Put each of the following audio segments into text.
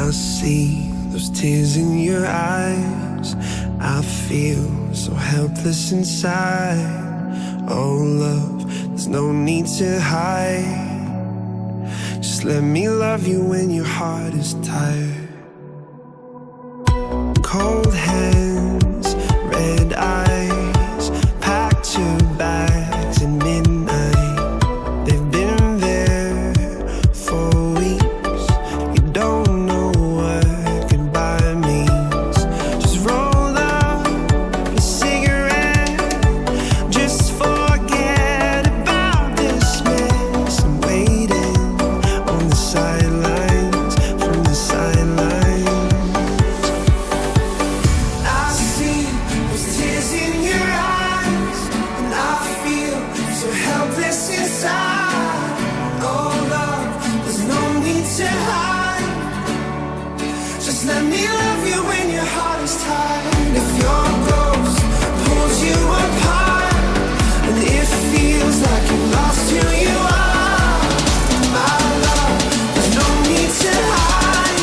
I see those tears in your eyes. I feel so helpless inside. Oh love, there's no need to hide. Just let me love you when your heart is tired. Cold hands, red eyes, packed your bags at midnight. They've been there for weeks. You don't know what goodbye means. Just roll up a cigarette. Just forget about this mess. I'm waiting on the sidelines, from the sidelines. I see those tears in your eyes, and I feel so helpless inside. Oh love, there's no need to hide. Just let me love you when your heart is tired. If your ghost pulls you apart, and it feels like you lost who you are, my love, there's no need to hide.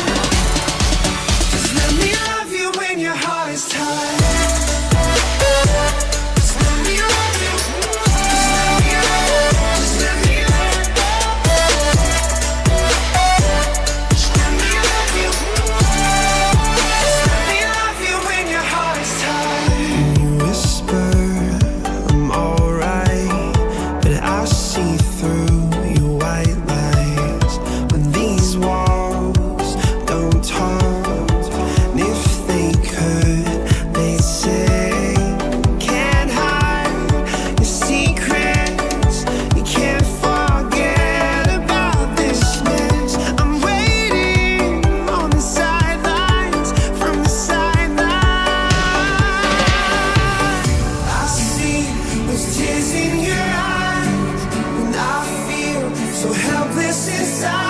Just let me love you when your heart is tired. Just let me love you. Just let me love you. Just let me love you. Just let me love you. Just let me love you when your heart is tired. You whisper, I'm alright, but I see through your white lies. But these walls don't talk, and if they could, they'd say, can't hide your secrets. You can't forget about this mess. I'm waiting on the sidelines, from the sidelines. I see those tears in your eyes, and I feel so helpless inside.